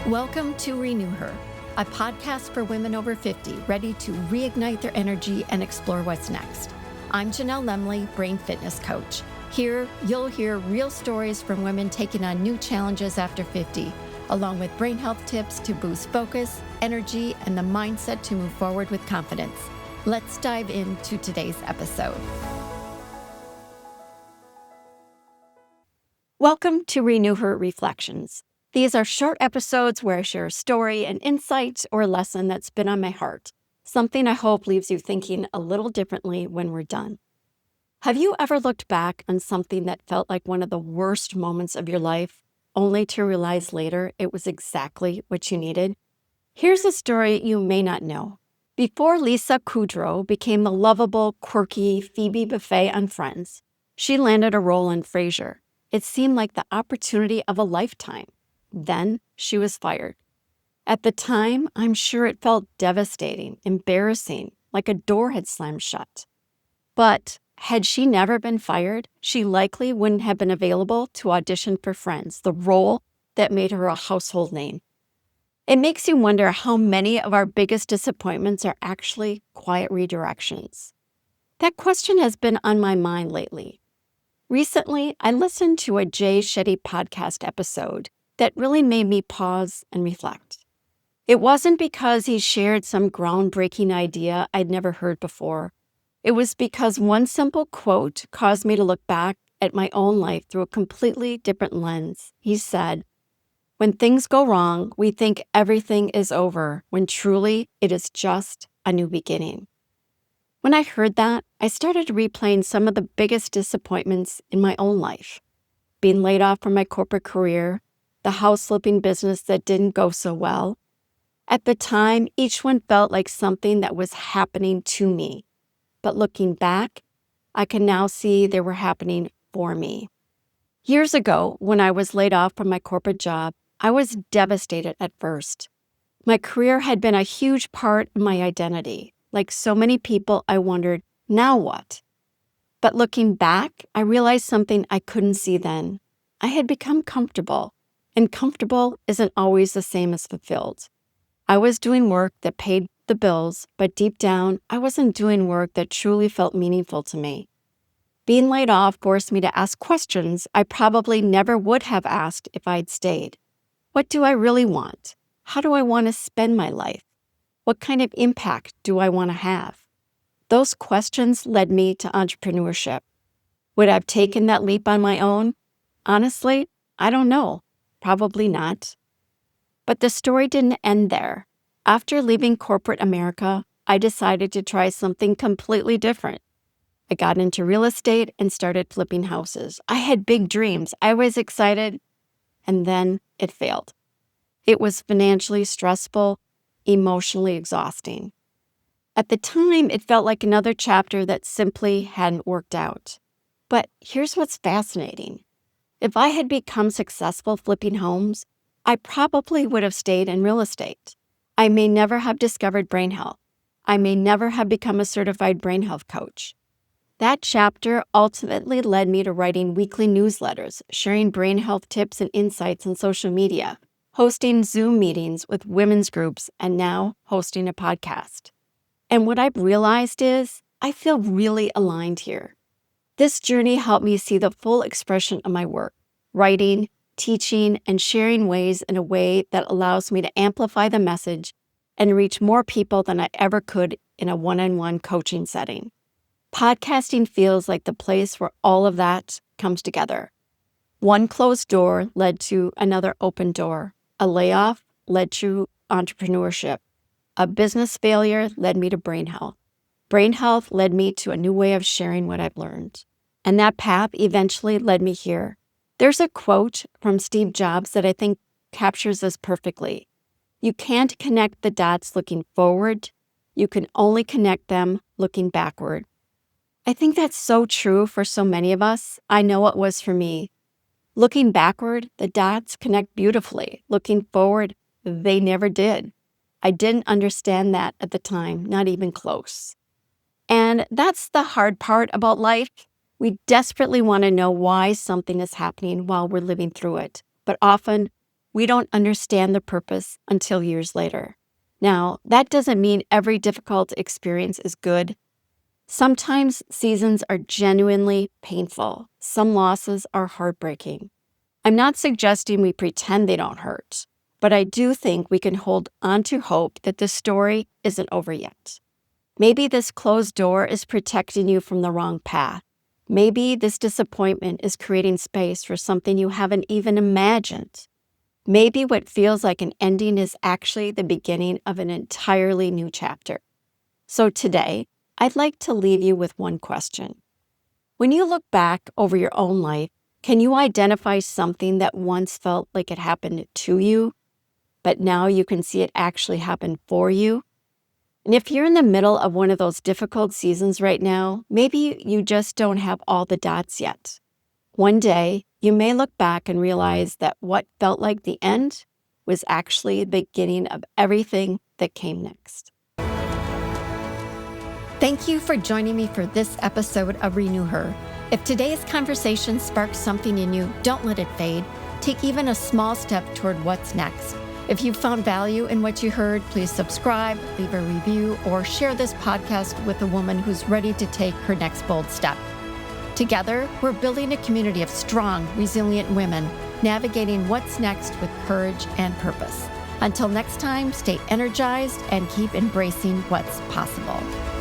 Welcome to RenewHer, a podcast for women over 50 ready to reignite their energy and explore what's next. I'm Janelle Lemley, brain fitness coach. Here, you'll hear real stories from women taking on new challenges after 50, along with brain health tips to boost focus, energy, and the mindset to move forward with confidence. Let's dive into today's episode. Welcome to RenewHer Reflections. These are short episodes where I share a story, an insight, or a lesson that's been on my heart, something I hope leaves you thinking a little differently when we're done. Have you ever looked back on something that felt like one of the worst moments of your life, only to realize later it was exactly what you needed? Here's a story you may not know. Before Lisa Kudrow became the lovable, quirky Phoebe Buffay on Friends, she landed a role in Frasier. It seemed like the opportunity of a lifetime. Then she was fired. At the time, I'm sure it felt devastating, embarrassing, like a door had slammed shut. But had she never been fired, she likely wouldn't have been available to audition for Friends, the role that made her a household name. It makes you wonder how many of our biggest disappointments are actually quiet redirections. That question has been on my mind lately. Recently, I listened to a Jay Shetty podcast episode that really made me pause and reflect. It wasn't because he shared some groundbreaking idea I'd never heard before. It was because one simple quote caused me to look back at my own life through a completely different lens. He said, "When things go wrong, we think everything is over, when truly it is just a new beginning." When I heard that, I started replaying some of the biggest disappointments in my own life. Being laid off from my corporate career, the house flipping business that didn't go so well. At the time, each one felt like something that was happening to me. But looking back, I can now see they were happening for me. Years ago, when I was laid off from my corporate job, I was devastated at first. My career had been a huge part of my identity. Like so many people, I wondered, now what? But looking back, I realized something I couldn't see then. I had become comfortable. And comfortable isn't always the same as fulfilled. I was doing work that paid the bills, but deep down, I wasn't doing work that truly felt meaningful to me. Being laid off forced me to ask questions I probably never would have asked if I'd stayed. What do I really want? How do I want to spend my life? What kind of impact do I want to have? Those questions led me to entrepreneurship. Would I have taken that leap on my own? Honestly, I don't know. Probably not. But the story didn't end there. After leaving corporate America, I decided to try something completely different. I got into real estate and started flipping houses. I had big dreams. I was excited, and then it failed. It was financially stressful, emotionally exhausting. At the time, it felt like another chapter that simply hadn't worked out. But here's what's fascinating. If I had become successful flipping homes, I probably would have stayed in real estate. I may never have discovered brain health. I may never have become a certified brain health coach. That chapter ultimately led me to writing weekly newsletters, sharing brain health tips and insights on social media, hosting Zoom meetings with women's groups, and now hosting a podcast. And what I've realized is I feel really aligned here. This journey helped me see the full expression of my work, writing, teaching, and sharing ways in a way that allows me to amplify the message and reach more people than I ever could in a one-on-one coaching setting. Podcasting feels like the place where all of that comes together. One closed door led to another open door. A layoff led to entrepreneurship. A business failure led me to brain health. Brain health led me to a new way of sharing what I've learned. And that path eventually led me here. There's a quote from Steve Jobs that I think captures this perfectly. You can't connect the dots looking forward. You can only connect them looking backward. I think that's so true for so many of us. I know it was for me. Looking backward, the dots connect beautifully. Looking forward, they never did. I didn't understand that at the time, not even close. And that's the hard part about life. We desperately want to know why something is happening while we're living through it. But often, we don't understand the purpose until years later. Now, that doesn't mean every difficult experience is good. Sometimes seasons are genuinely painful. Some losses are heartbreaking. I'm not suggesting we pretend they don't hurt, but I do think we can hold on to hope that the story isn't over yet. Maybe this closed door is protecting you from the wrong path. Maybe this disappointment is creating space for something you haven't even imagined. Maybe what feels like an ending is actually the beginning of an entirely new chapter. So today, I'd like to leave you with one question. When you look back over your own life, can you identify something that once felt like it happened to you, but now you can see it actually happened for you? And if you're in the middle of one of those difficult seasons right now, maybe you just don't have all the dots yet. One day, you may look back and realize that what felt like the end was actually the beginning of everything that came next. Thank you for joining me for this episode of Renew Her. If today's conversation sparked something in you, don't let it fade. Take even a small step toward what's next. If you found value in what you heard, please subscribe, leave a review, or share this podcast with a woman who's ready to take her next bold step. Together, we're building a community of strong, resilient women, navigating what's next with courage and purpose. Until next time, stay energized and keep embracing what's possible.